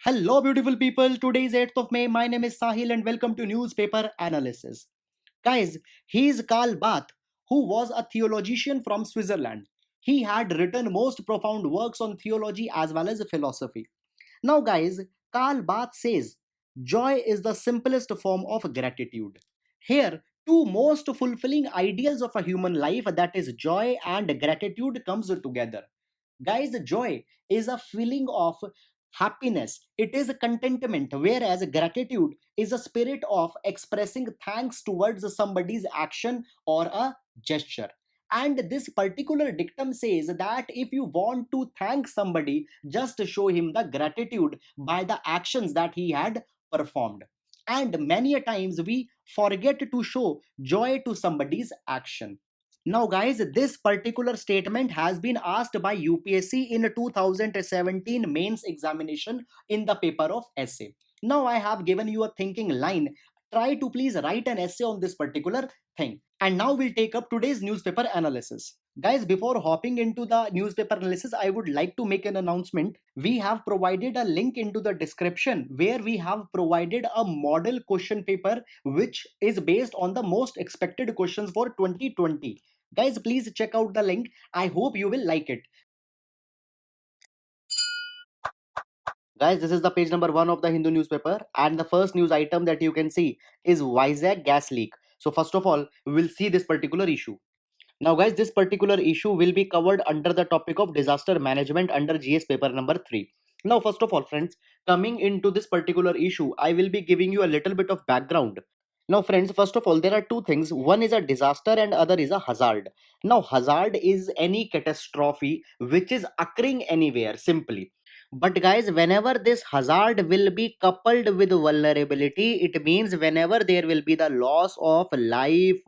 Hello, beautiful people. Today is 8th of May. My name is Sahil, and welcome to Newspaper Analysis. Guys, he is Karl Barth, who was a theologian from Switzerland. He had written most profound works on theology as well as philosophy. Now, guys, Karl Barth says joy is the simplest form of gratitude. Here, two most fulfilling ideals of a human life, that is joy and gratitude, comes together. Guys, joy is a feeling of happiness, it is a contentment, whereas gratitude is a spirit of expressing thanks towards somebody's action or a gesture. And this particular dictum says that if you want to thank somebody, just show him the gratitude by the actions that he had performed. And many a times we forget to show joy to somebody's action. Now, guys, this particular statement has been asked by UPSC in 2017 mains examination in the paper of essay. Now, I have given you a thinking line. Try to please write an essay on this particular thing. And now we'll take up today's newspaper analysis. Guys, before hopping into the newspaper analysis, I would like to make an announcement. We have provided a link into the description where we have provided a model question paper which is based on the most expected questions for 2020. Guys, please check out the link. I hope you will like it. Guys, this is the page number 1 of the Hindu newspaper, and the first news item that you can see is Vizag gas leak. So, first of all, we will see this particular issue. Now, guys, this particular issue will be covered under the topic of disaster management under GS paper number 3. Now, first of all, friends, coming into this particular issue, I will be giving you a little bit of background. Now, friends, first of all, there are two things. One is a disaster and other is a hazard. Now, hazard is any catastrophe which is occurring anywhere, simply. But guys, whenever this hazard will be coupled with vulnerability, it means whenever there will be the loss of life,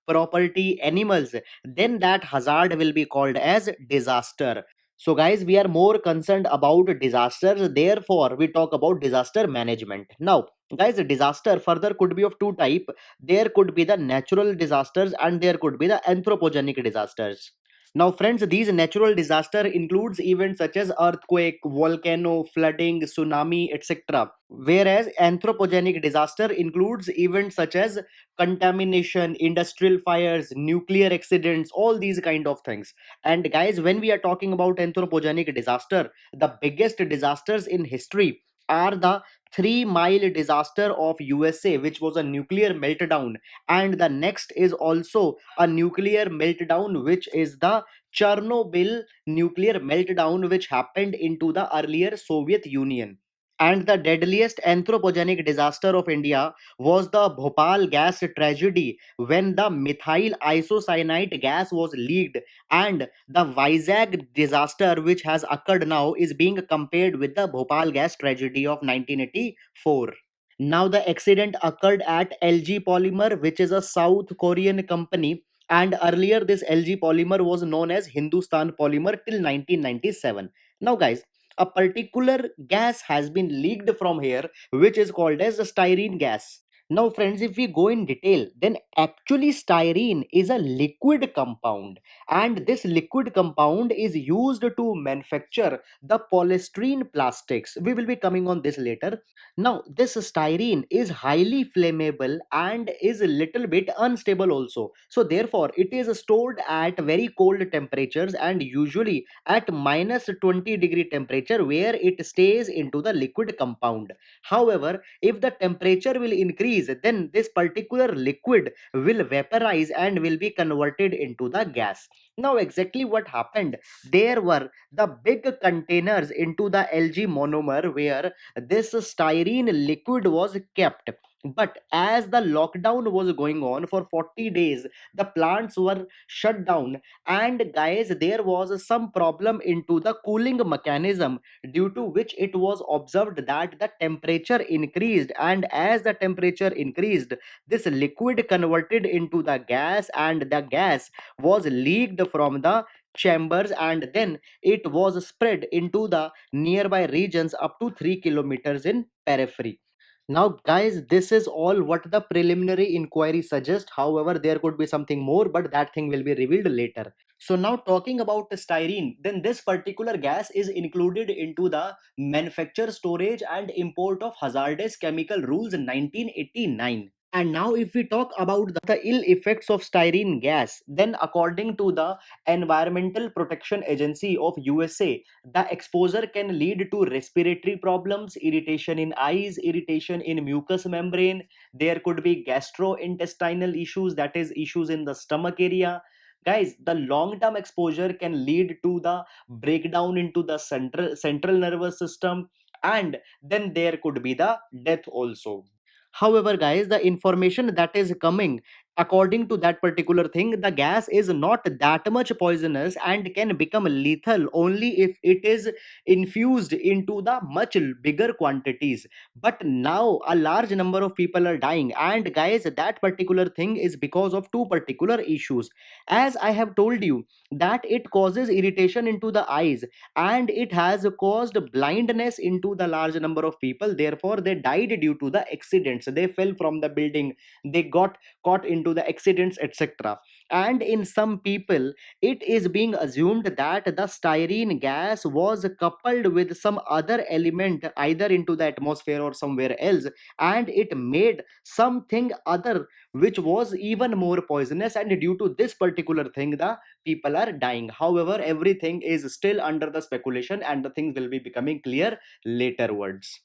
property, animals, then that hazard will be called as disaster. So guys, we are more concerned about disasters, therefore we talk about disaster management. Now guys, disaster further could be of two type. There could be the natural disasters and there could be the anthropogenic disasters. Now friends, these natural disaster includes events such as earthquake, volcano, flooding, tsunami, etc. Whereas anthropogenic disaster includes events such as contamination, industrial fires, nuclear accidents, all these kind of things. And guys, when we are talking about anthropogenic disaster, the biggest disasters in history are the 3 Mile disaster of USA, which was a nuclear meltdown, and the next is also a nuclear meltdown, which is the Chernobyl nuclear meltdown, which happened into the earlier Soviet Union. And the deadliest anthropogenic disaster of India was the Bhopal gas tragedy, when the methyl isocyanate gas was leaked, and the Vizag disaster which has occurred now is being compared with the Bhopal gas tragedy of 1984. Now the accident occurred at LG Polymer, which is a South Korean company, and earlier this LG Polymer was known as Hindustan Polymer till 1997. Now guys, a particular gas has been leaked from here, which is called as styrene gas. Now friends, if we go in detail, then actually styrene is a liquid compound, and this liquid compound is used to manufacture the polystyrene plastics. We will be coming on this later. Now this styrene is highly flammable and is a little bit unstable also, so therefore it is stored at very cold temperatures and usually at minus 20-degree temperature, where it stays into the liquid compound. However, if the temperature will increase, then this particular liquid will vaporize and will be converted into the gas. Now exactly what happened, there were the big containers into the LG monomer where this styrene liquid was kept. But as the lockdown was going on for 40 days, the plants were shut down, and guys, there was some problem into the cooling mechanism, due to which it was observed that the temperature increased, and as the temperature increased, this liquid converted into the gas, and the gas was leaked from the chambers, and then it was spread into the nearby regions up to 3 kilometers in periphery. Now, guys, this is all what the preliminary inquiry suggests. However, there could be something more, but that thing will be revealed later. So, now talking about the styrene, then this particular gas is included into the Manufacture, Storage, and Import of Hazardous Chemical Rules in 1989. And now, if we talk about the ill effects of styrene gas, then according to the Environmental Protection Agency of USA, the exposure can lead to respiratory problems, irritation in eyes, irritation in mucous membrane. There could be gastrointestinal issues, that is, issues in the stomach area. Guys, the long term exposure can lead to the breakdown into the central nervous system, and then there could be the death also. However, guys, the information that is coming, according to that particular thing, the gas is not that much poisonous and can become lethal only if it is infused into the much bigger quantities. But now a large number of people are dying, and guys, that particular thing is because of two particular issues. As I have told you, that it causes irritation into the eyes, and it has caused blindness into the large number of people. Therefore, they died due to the accidents. They fell from the building, they got caught into the accidents, etc. And in some people, it is being assumed that the styrene gas was coupled with some other element either into the atmosphere or somewhere else, and it made something other which was even more poisonous, and due to this particular thing the people are dying. However, everything is still under the speculation, and the things will be becoming clear laterwards.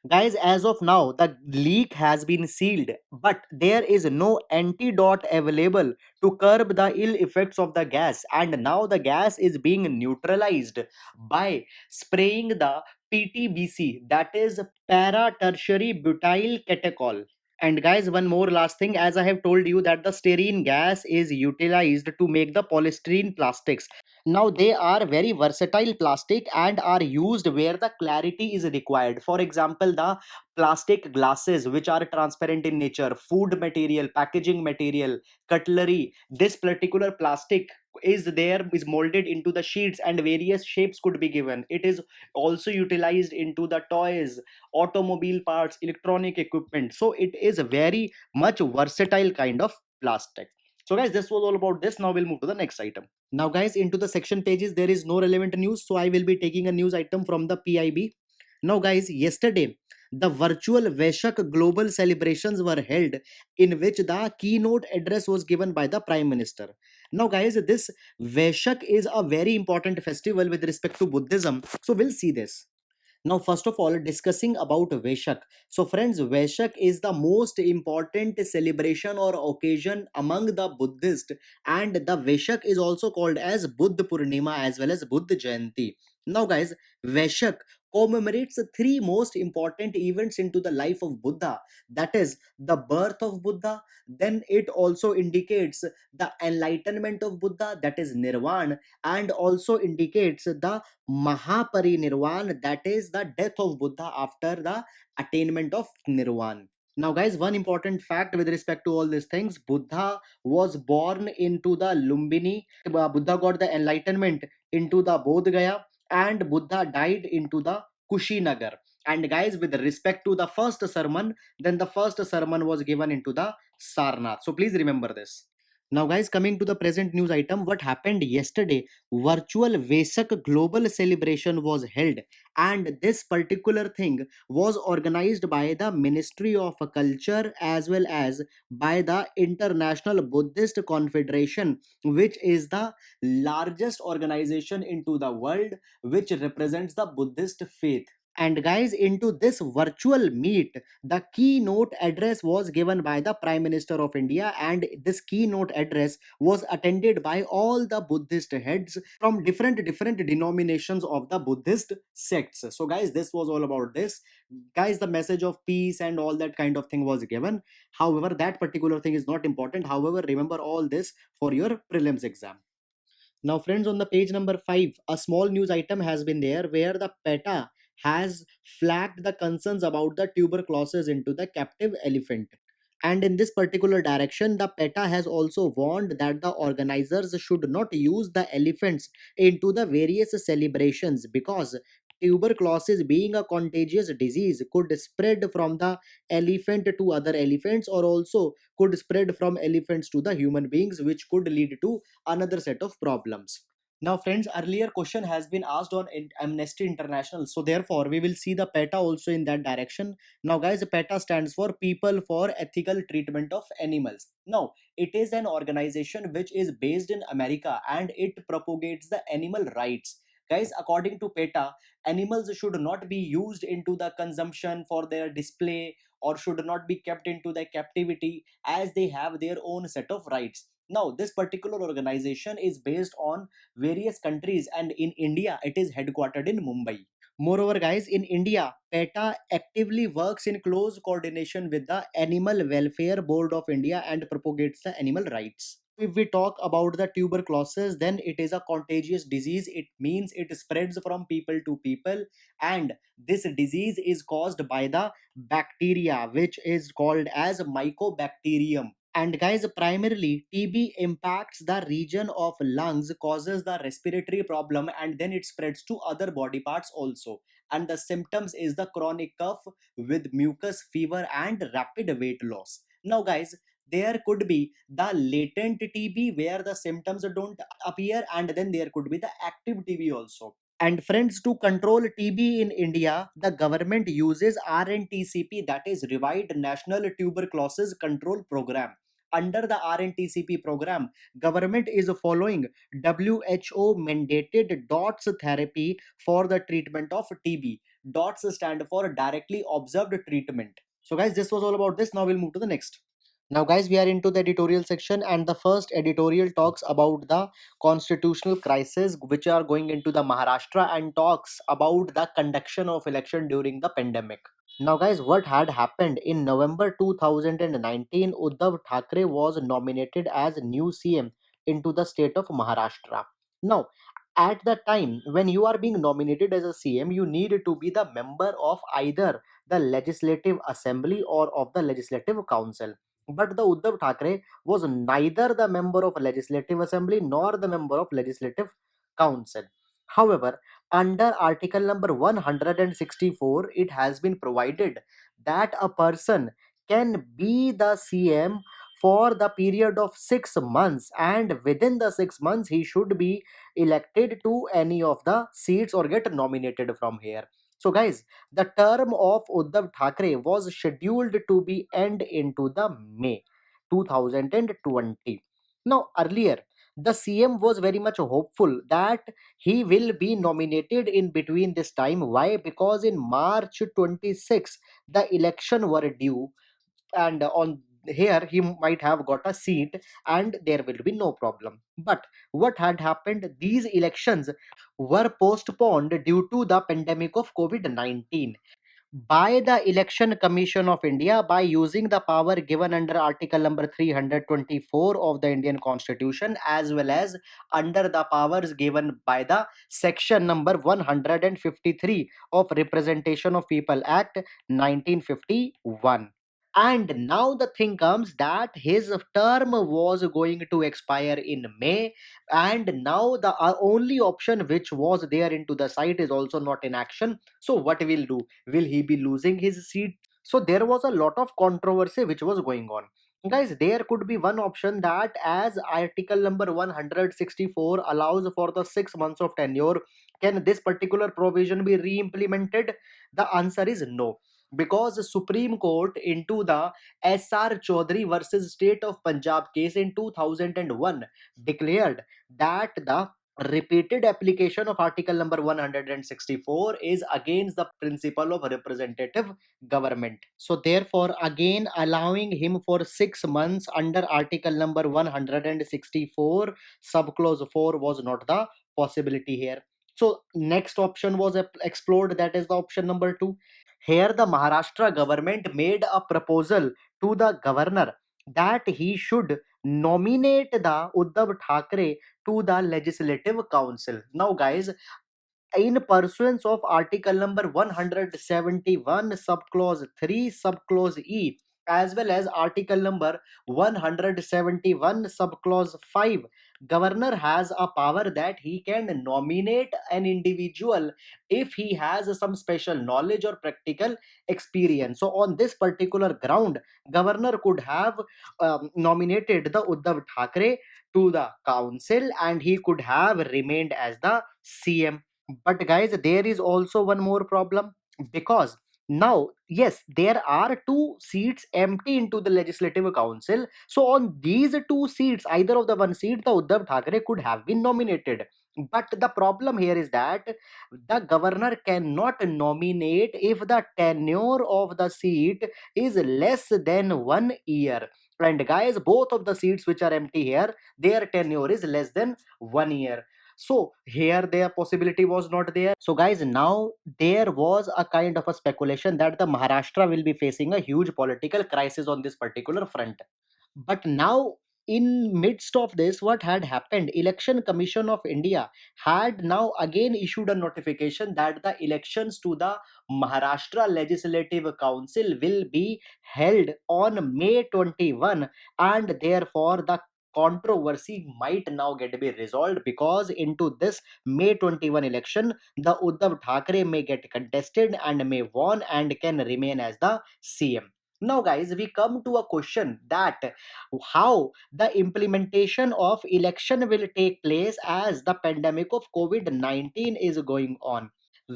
Guys, as of now, the leak has been sealed, but there is no antidote available to curb the ill effects of the gas, and now the gas is being neutralized by spraying the PTBC, that is para tertiary butyl catechol. And guys, one more last thing, as I have told you that the styrene gas is utilized to make the polystyrene plastics. Now they are very versatile plastic and are used where the clarity is required. For example, the plastic glasses which are transparent in nature, food material, packaging material, cutlery. This particular plastic is molded into the sheets and various shapes could be given. It is also utilized into the toys, automobile parts, electronic equipment. So it is a very much versatile kind of plastic. So guys, this was all about this. Now we'll move to the next item. Now, guys, into the section pages, there is no relevant news, so I will be taking a news item from the PIB. Now, guys, yesterday, the virtual Veshak global celebrations were held, in which the keynote address was given by the Prime Minister. Now, guys, this Veshak is a very important festival with respect to Buddhism, so we'll see this. Now, first of all, discussing about Veshak. So, friends, Veshak is the most important celebration or occasion among the Buddhist, and the Veshak is also called as Buddha Purnima as well as Buddha Jayanti. Now, guys, Veshak commemorates the three most important events into the life of Buddha. That is the birth of Buddha. Then it also indicates the enlightenment of Buddha, that is Nirvana, and also indicates the Mahaparinirvan, that is the death of Buddha after the attainment of Nirvana. Now, guys, one important fact with respect to all these things, Buddha was born into the Lumbini. Buddha got the enlightenment into the Bodh Gaya, and Buddha died into the Kushinagar. And guys, with respect to the first sermon, then the first sermon was given into the Sarnath. So please remember this. Now, guys, coming to the present news item, what happened yesterday? Virtual Vesak global celebration was held, and this particular thing was organized by the Ministry of Culture as well as by the International Buddhist Confederation, which is the largest organization into the world which represents the Buddhist faith. And guys, into this virtual meet, the keynote address was given by the Prime Minister of India, and this keynote address was attended by all the Buddhist heads from different denominations of the Buddhist sects. So guys, this was all about this. Guys, the message of peace and all that kind of thing was given. However, that particular thing is not important. However, remember all this for your prelims exam. Now, friends, on the page number 5, a small news item has been there where the PETA has flagged the concerns about the tuberculosis into the captive elephant. And in this particular direction, the PETA has also warned that the organizers should not use the elephants into the various celebrations, because tuberculosis being a contagious disease could spread from the elephant to other elephants, or also could spread from elephants to the human beings, which could lead to another set of problems. Now, friends, earlier question has been asked on Amnesty International, so therefore we will see the PETA also in that direction. Now, guys, PETA stands for People for Ethical Treatment of Animals. Now, it is an organization which is based in America and it propagates the animal rights. Guys, according to PETA, animals should not be used into the consumption for their display or should not be kept into the captivity, as they have their own set of rights. Now, this particular organization is based on various countries, and in India it is headquartered in Mumbai. Moreover, guys, in India, PETA actively works in close coordination with the Animal Welfare Board of India and propagates the animal rights. If we talk about the tuberculosis, then it is a contagious disease. It means it spreads from people to people, and this disease is caused by the bacteria which is called as Mycobacterium. And guys, primarily TB impacts the region of lungs, causes the respiratory problem, and then it spreads to other body parts also. And the symptoms is the chronic cough with mucus, fever, and rapid weight loss. Now, guys, there could be the latent TB where the symptoms don't appear, and then there could be the active TB also. And friends, to control TB in India, the government uses RNTCP, that is Revived National Tuberculosis Control Program. Under the RNTCP program, government is following WHO mandated DOTS therapy for the treatment of TB. DOTS stand for directly observed treatment. So guys, this was all about this. Now we'll move to the next. Now, guys, we are into the editorial section, and the first editorial talks about the constitutional crisis which are going into the Maharashtra and talks about the conduction of election during the pandemic. Now, guys, what had happened in November 2019, Uddhav Thackeray was nominated as new CM into the state of Maharashtra. Now, at the time when you are being nominated as a CM, you need to be the member of either the Legislative Assembly or of the Legislative Council. But the Uddhav Thackeray was neither the member of Legislative Assembly nor the member of Legislative Council. However, under Article number 164, it has been provided that a person can be the CM for the period of 6 months, and within the 6 months, he should be elected to any of the seats or get nominated from here. So, guys, the term of Uddhav Thackeray was scheduled to be end into the May 2020. Now, earlier, the CM was very much hopeful that he will be nominated in between this time. Why? Because in March 26, the election were due, and on here he might have got a seat and there will be no problem. But what had happened, these elections were postponed due to the pandemic of COVID-19 by the Election Commission of India, by using the power given under Article number 324 of the Indian Constitution, as well as under the powers given by the section number 153 of Representation of People Act 1951. And now the thing comes that his term was going to expire in May, and now the only option which was there into the site is also not in action. So what will do? Will he be losing his seat? So there was a lot of controversy which was going on. Guys, there could be one option that, as Article number 164 allows for the 6 months of tenure, can this particular provision be re-implemented? The answer is no, because Supreme Court into the SR Chaudhary versus State of Punjab case in 2001 declared that the repeated application of Article number 164 is against the principle of representative government. So therefore, again allowing him for 6 months under Article number 164 subclause 4 was not the possibility here. So next option was explored, that is the option number 2. Here, the Maharashtra government made a proposal to the governor that he should nominate the Uddhav Thackeray to the Legislative Council. Now, guys, in pursuance of Article number 171, subclause 3, subclause E, as well as Article number 171, subclause 5, governor has a power that he can nominate an individual if he has some special knowledge or practical experience. So on this particular ground, governor could have nominated the Uddhav Thackeray to the council and he could have remained as the CM. But guys, there is also one more problem, because now, yes, there are two seats empty into the legislative council. So on these two seats, either of the one seat, the Uddhav Thackeray could have been nominated. But the problem here is that the governor cannot nominate if the tenure of the seat is less than 1 year. And guys, both of the seats which are empty here, their tenure is less than 1 year. So here their possibility was not there. So guys, now there was a kind of a speculation that the Maharashtra will be facing a huge political crisis on this particular front. But now, in midst of this, what had happened, Election Commission of India had now again issued a notification that the elections to the Maharashtra Legislative Council will be held on May 21, and therefore the controversy might now get be resolved, because into this May 21 election, the Uddhav Thackeray may get contested and may won and can remain as the CM. Now guys, we come to a question that how the implementation of election will take place as the pandemic of COVID-19 is going on.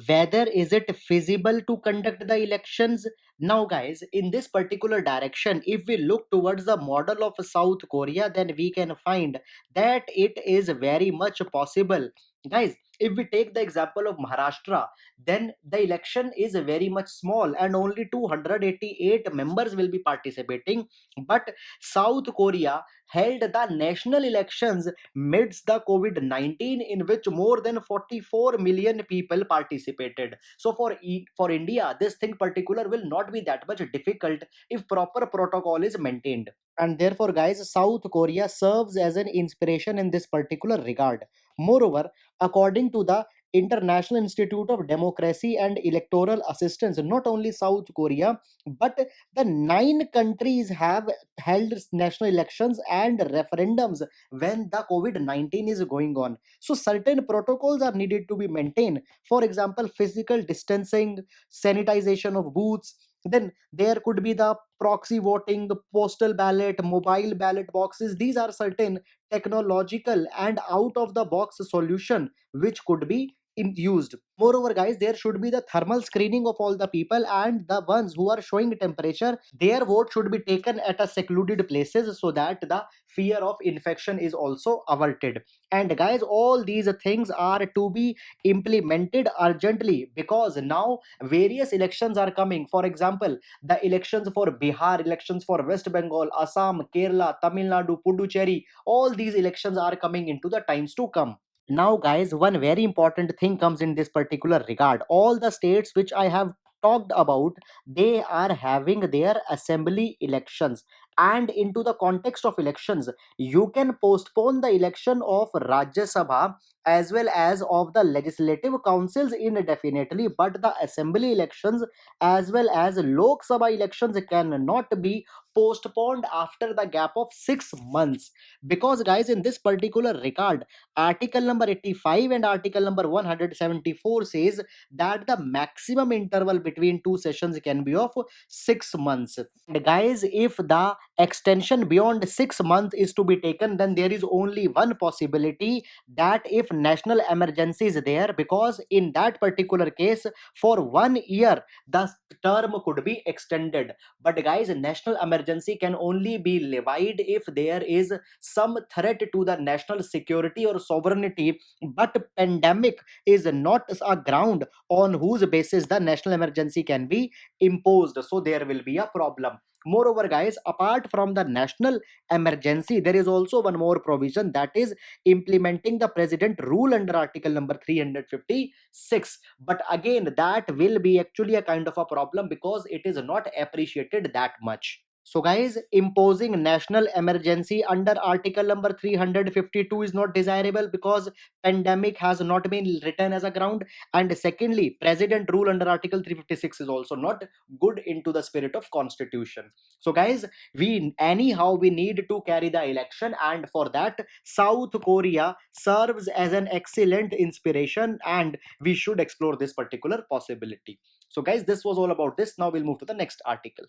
Whether is it feasible to conduct the elections? Now guys, in this particular direction, if we look towards the model of South Korea, then we can find that it is very much possible. Guys, if we take the example of Maharashtra, then the election is very much small and only 288 members will be participating. But South Korea held the national elections midst the COVID-19, in which more than 44 million people participated. So for India, this thing particular will not be that much difficult if proper protocol is maintained. And therefore, guys, South Korea serves as an inspiration in this particular regard. Moreover, according to the International Institute of Democracy and Electoral Assistance, not only South Korea, but the 9 countries have held national elections and referendums when the COVID-19 is going on. So certain protocols are needed to be maintained. For example, physical distancing, sanitization of booths. Then there could be the proxy voting, the postal ballot, mobile ballot boxes. These are certain technological and out of the box solution which could be used. Moreover, guys, there should be the thermal screening of all the people, and the ones who are showing temperature, their vote should be taken at a secluded places so that the fear of infection is also averted. And guys, all these things are to be implemented urgently, because now various elections are coming. For example, the elections for Bihar, elections for West Bengal, Assam, Kerala, Tamil Nadu, Puducherry, all these elections are coming into the times to come. Now guys, one very important thing comes in this particular regard. All the states which I have talked about, they are having their assembly elections, and into the context of elections, you can postpone the election of Rajya Sabha as well as of the legislative councils indefinitely, but the assembly elections as well as Lok Sabha elections cannot be postponed after the gap of 6 months. Because guys, in this particular regard, Article number 85 and Article number 174 says that the maximum interval between two sessions can be of 6 months. And guys, if the extension beyond 6 months is to be taken, then there is only one possibility, that if national emergency is there, because in that particular case, for 1 year, the term could be extended. But guys, national emergency can only be levied if there is some threat to the national security or sovereignty, but pandemic is not a ground on whose basis the national emergency can be imposed, so there will be a problem. Moreover, guys, apart from the national emergency, there is also one more provision, that is implementing the president rule under Article number 356. But again, that will be actually a kind of a problem, because it is not appreciated that much. So, guys, imposing national emergency under Article number 352 is not desirable because pandemic has not been written as a ground. And secondly, President rule under Article 356 is also not good into the spirit of Constitution. So, guys, we need to carry the election, and for that, South Korea serves as an excellent inspiration, and we should explore this particular possibility. So, guys, this was all about this. Now we'll move to the next article.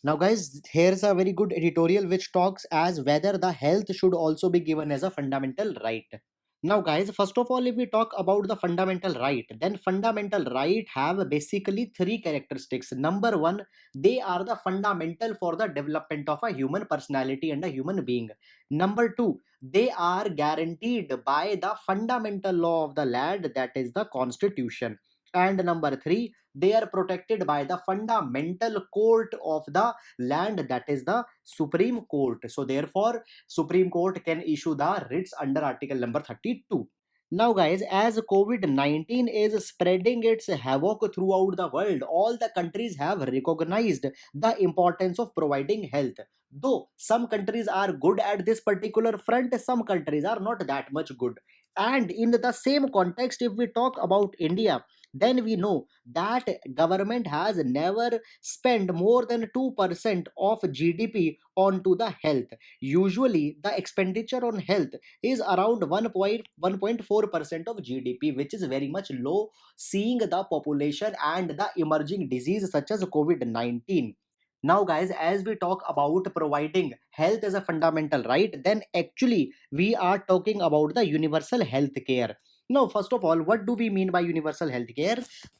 Now, guys, here's a very good editorial which talks as whether the health should also be given as a fundamental right. Now, guys, first of all, if we talk about the fundamental right, then fundamental right have basically three characteristics. Number one, they are the fundamental for the development of a human personality and a human being. Number two, they are guaranteed by the fundamental law of the land, that is the constitution. And number three, they are protected by the fundamental court of the land, that is the Supreme Court. So therefore, Supreme Court can issue the writs under Article number 32. Now, guys, as COVID-19 is spreading its havoc throughout the world, all the countries have recognized the importance of providing health. Though some countries are good at this particular front, some countries are not that much good. And in the same context, if we talk about India, then we know that government has never spent more than 2% of GDP onto the health. Usually, the expenditure on health is around 1.4% of GDP, which is very much low, seeing the population and the emerging disease such as COVID-19. Now, guys, as we talk about providing health as a fundamental right, then actually we are talking about the universal health care. Now, first of all, what do we mean by universal health care?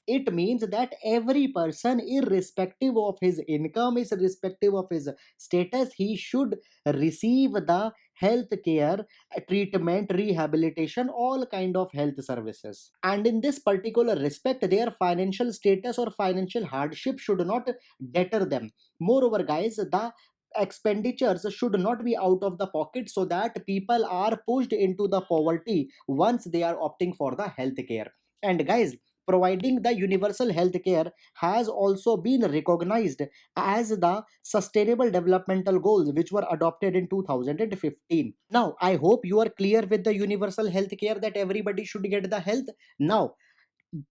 It means that every person, irrespective of his income, irrespective of his status, he should receive the health care, treatment, rehabilitation, all kind of health services. And in this particular respect, their financial status or financial hardship should not deter them. Moreover, guys, the expenditures should not be out of the pocket so that people are pushed into the poverty once they are opting for the health care. And guys, providing the universal health care has also been recognized as the sustainable developmental goals which were adopted in 2015. Now, I hope you are clear with the universal health care, that everybody should get the health. Now,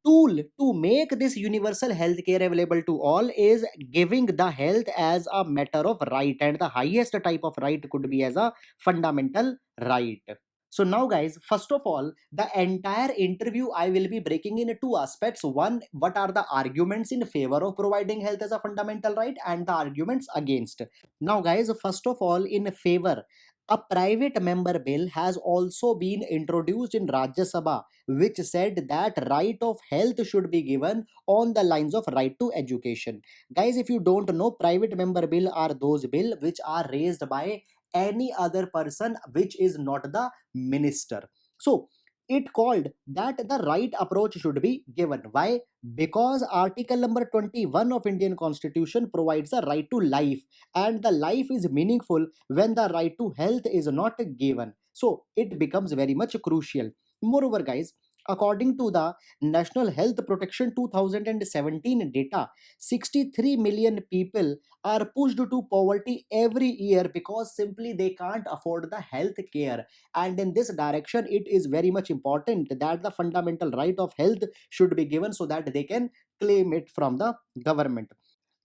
tool to make this universal health care available to all is giving the health as a matter of right, and the highest type of right could be as a fundamental right. So now, guys, first of all, the entire interview I will be breaking in two aspects. One, what are the arguments in favor of providing health as a fundamental right, and the arguments against. Now, guys, first of all, in favor, a private member bill has also been introduced in Rajya Sabha, which said that right of health should be given on the lines of right to education. Guys, if you don't know, private member bill are those bill which are raised by any other person which is not the minister. So it called that the right approach should be given. Why? Because Article number 21 of Indian Constitution provides a right to life, and the life is meaningful when the right to health is not given. So it becomes very much crucial. Moreover, guys, according to the National Health Protection 2017 data, 63 million people are pushed to poverty every year because simply they can't afford the health care. And in this direction, it is very much important that the fundamental right of health should be given so that they can claim it from the government.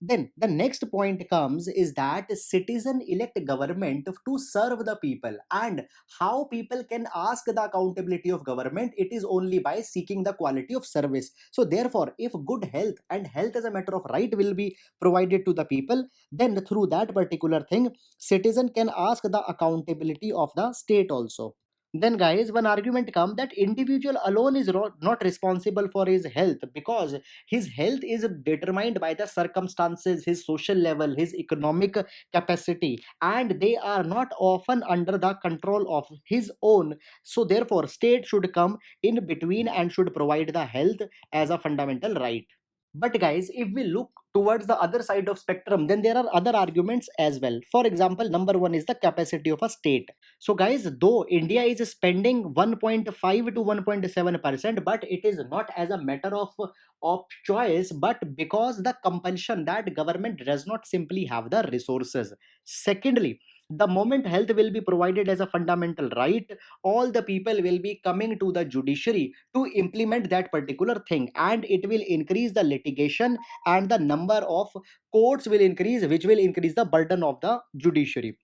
Then the next point comes is that citizen elect government to serve the people, and how people can ask the accountability of government, it is only by seeking the quality of service. So therefore, if good health and health as a matter of right will be provided to the people, then through that particular thing, citizen can ask the accountability of the state also. Then, guys, one argument come that individual alone is not responsible for his health, because his health is determined by the circumstances, his social level, his economic capacity, and they are not often under the control of his own. So therefore, state should come in between and should provide the health as a fundamental right. But guys, if we look towards the other side of spectrum, then there are other arguments as well. For example, number one is the capacity of a state. So guys, though India is spending 1.5 to 1.7%, but it is not as a matter of choice, but because the compulsion that government does not simply have the resources. Secondly, the moment health will be provided as a fundamental right, all the people will be coming to the judiciary to implement that particular thing, and it will increase the litigation, and the number of courts will increase, which will increase the burden of the judiciary.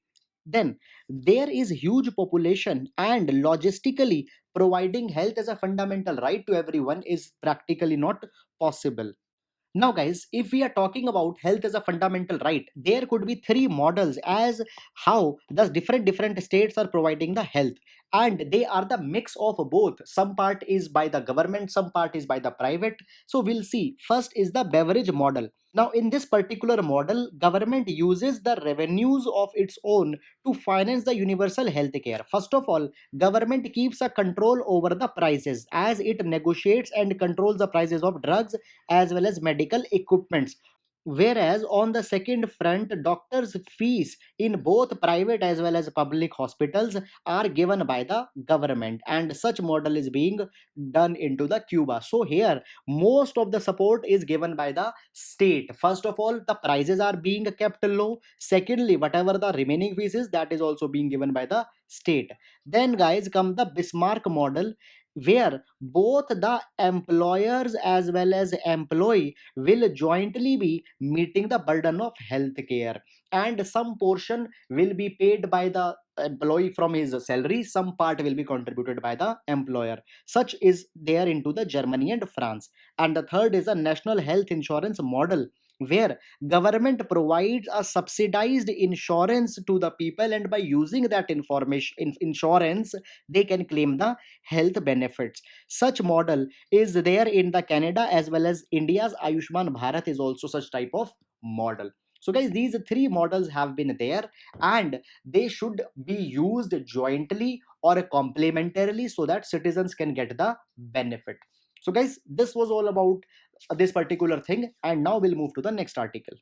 Then there is huge population, and logistically providing health as a fundamental right to everyone is practically not possible. Now, guys, if we are talking about health as a fundamental right, there could be three models as how the different states are providing the health, and they are the mix of both. Some part is by the government, some part is by the private. So we'll see. First is the beverage model. Now, in this particular model, government uses the revenues of its own to finance the universal health care. First of all, government keeps a control over the prices as it negotiates and controls the prices of drugs as well as medical equipments. Whereas on the second front, doctors' fees in both private as well as public hospitals are given by the government, and such model is being done into the Cuba. So here, most of the support is given by the state. First of all, the prices are being kept low. Secondly, whatever the remaining fees is, that is also being given by the state. Then, guys, come the Bismarck model, where both the employers as well as employee will jointly be meeting the burden of healthcare, and some portion will be paid by the employee from his salary, some part will be contributed by the employer. Such is there into the Germany and France. And the third is a national health insurance model, where government provides a subsidized insurance to the people, and by using that insurance, they can claim the health benefits. Such model is there in the Canada as well as India's Ayushman Bharat is also such type of model. So guys, these three models have been there, and they should be used jointly or complementarily so that citizens can get the benefit. So guys, this was all about this particular thing, and now we'll move to the next article.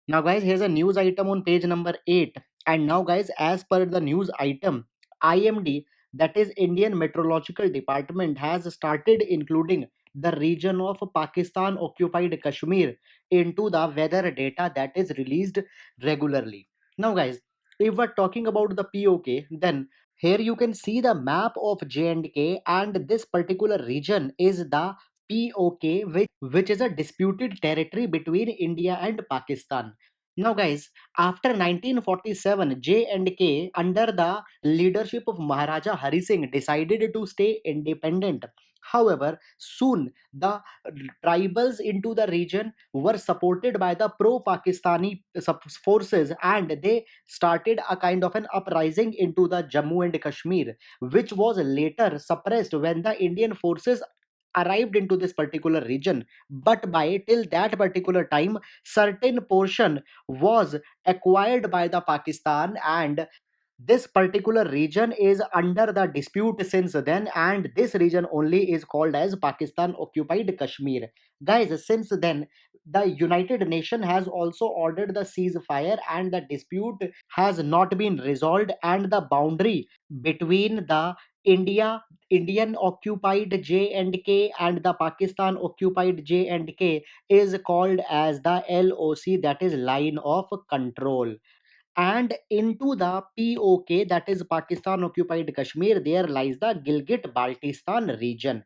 Now, guys, here's a news item on page number 8. And now, guys, as per the news item, IMD, that is Indian Meteorological Department, has started including the region of Pakistan occupied Kashmir into the weather data that is released regularly. Now, guys, if we're talking about the POK, then here you can see the map of J&K, and this particular region is the POK, which is a disputed territory between India and Pakistan. Now, guys, after 1947, J&K, under the leadership of Maharaja Hari Singh, decided to stay independent. However, soon the tribals into the region were supported by the pro-Pakistani forces, and they started a kind of an uprising into the Jammu and Kashmir, which was later suppressed when the Indian forces arrived into this particular region. But by till that particular time, certain portion was acquired by the Pakistan, and this particular region is under the dispute since then, and this region only is called as Pakistan occupied Kashmir. Guys, since then the United Nation has also ordered the ceasefire, and the dispute has not been resolved, and the boundary between the India Indian occupied J&K and the Pakistan occupied J&K is called as the LOC, that is line of control. And into the POK, that is Pakistan occupied Kashmir, there lies the Gilgit Baltistan region,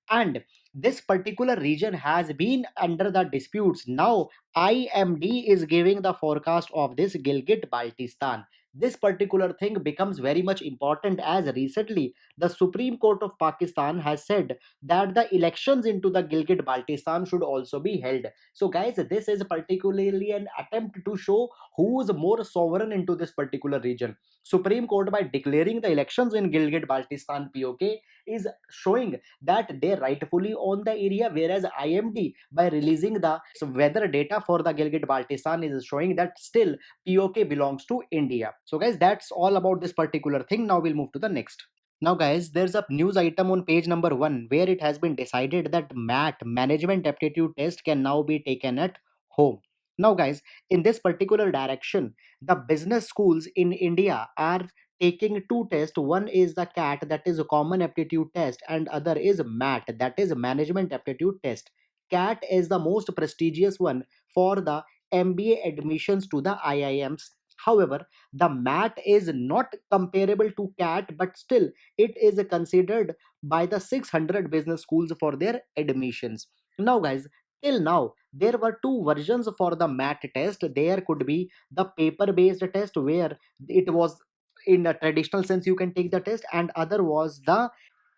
and this particular region has been under the disputes. Now IMD is giving the forecast of this Gilgit Baltistan. This particular thing becomes very much important, as recently the Supreme Court of Pakistan has said that the elections into the Gilgit Baltistan should also be held. So guys, this is particularly an attempt to show who is more sovereign into this particular region. Supreme Court, by declaring the elections in Gilgit Baltistan POK, is showing that they rightfully own the area, whereas IMD, by releasing the weather data for the Gilgit Baltistan, is showing that still POK belongs to India. So guys, that's all about this particular thing. Now we'll move to the next. Now, guys, there's a news item on page number 1 where it has been decided that MAT, Management Aptitude Test, can now be taken at home. Now, guys, in this particular direction, the business schools in India are taking two tests. One is the CAT, that is a Common Aptitude Test, and other is MAT, that is Management Aptitude Test. CAT is the most prestigious one for the MBA admissions to the IIMs. However, the MAT is not comparable to CAT, but still it is considered by the 600 business schools for their admissions. Now, guys, till now there were two versions for the MAT test. There could be the paper based test where it was in a traditional sense you can take the test, and other was the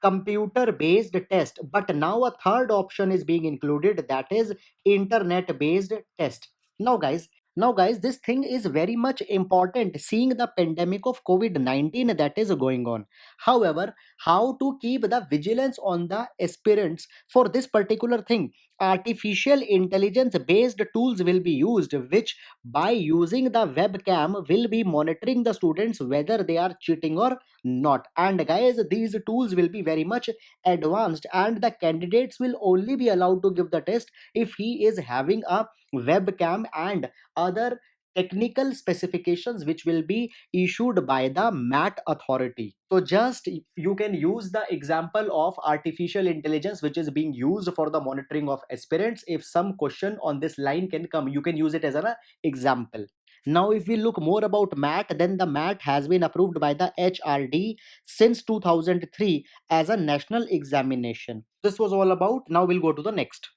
computer based test. But now a third option is being included, that is internet based test. now guys now, guys, this thing is very much important seeing the pandemic of COVID-19 that is going on. However, how to keep the vigilance on the aspirants for this particular thing? Artificial intelligence based tools will be used, which by using the webcam will be monitoring the students whether they are cheating or not. And guys, these tools will be very much advanced, and the candidates will only be allowed to give the test if he is having a webcam and other technical specifications which will be issued by the MAT authority. So just you can use the example of artificial intelligence which is being used for the monitoring of aspirants. If some question on this line can come, you can use it as an example. Now, if we look more about MAT, then the MAT has been approved by the HRD since 2003 as a national examination. This was all about. Now we'll go to the next.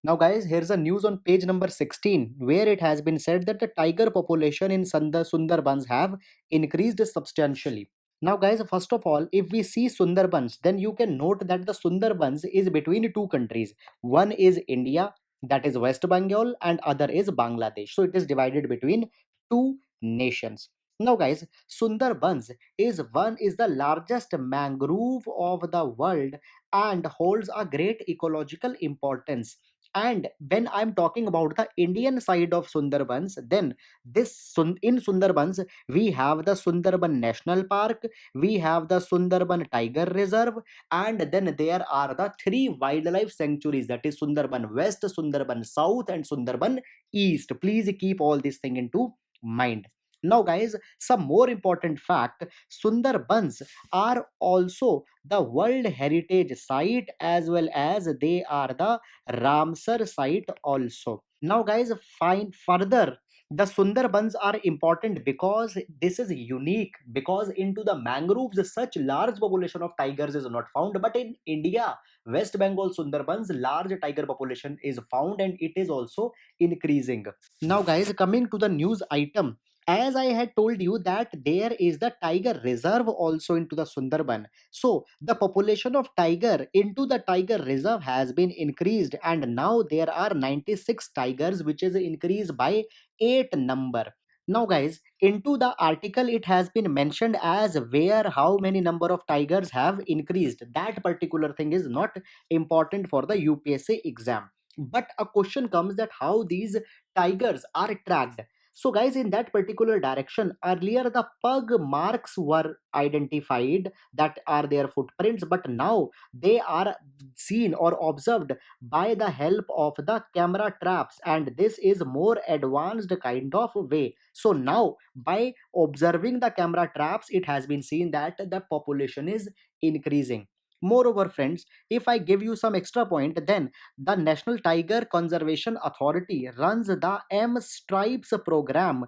Now, guys, here's a news on page number 16 where it has been said that the tiger population in Sundarbans have increased substantially. Now, guys, first of all, if we see Sundarbans, then you can note that the Sundarbans is between two countries. One is India, that is West Bengal, and other is Bangladesh. So it is divided between two nations. Now, guys, Sundarbans is the largest mangrove of the world and holds a great ecological importance. And when I'm talking about the Indian side of Sundarbans, then in Sundarbans we have the Sundarban National Park, we have the Sundarban Tiger Reserve, and then there are the three wildlife sanctuaries, that is Sundarban West, Sundarban South, and Sundarban East. Please keep all these things into mind. Now, guys, some more important fact: Sundarbans are also the World Heritage Site, as well as they are the Ramsar site also. Now, guys, find further. The Sundarbans are important because this is unique, because into the mangroves such large population of tigers is not found, but in India, West Bengal Sundarbans large tiger population is found, and it is also increasing. Now, guys, coming to the news item, as I had told you that there is the tiger reserve also into the Sundarban. So the population of tiger into the tiger reserve has been increased, and now there are 96 tigers, which is increased by 8 number. Now, guys, into the article it has been mentioned as where how many number of tigers have increased. That particular thing is not important for the UPSC exam. But a question comes that how these tigers are tracked. So, guys, in that particular direction, earlier the pug marks were identified, that are their footprints, but now they are seen or observed by the help of the camera traps, and this is more advanced kind of way. So now by observing the camera traps, it has been seen that the population is increasing. Moreover, friends, if I give you some extra point, then the National Tiger Conservation Authority runs the M Stripes program,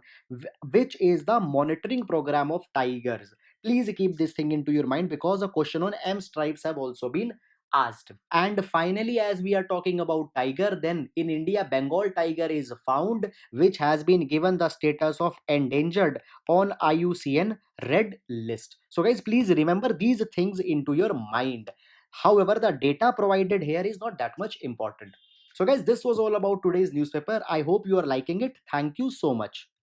which is the monitoring program of tigers. Please keep this thing into your mind because a question on M Stripes have also been asked. And finally, as we are talking about tiger, then in India, Bengal tiger is found, which has been given the status of endangered on IUCN red list. So, guys, please remember these things into your mind. However, the data provided here is not that much important. So, guys, this was all about today's newspaper. I hope you are liking it. Thank you so much.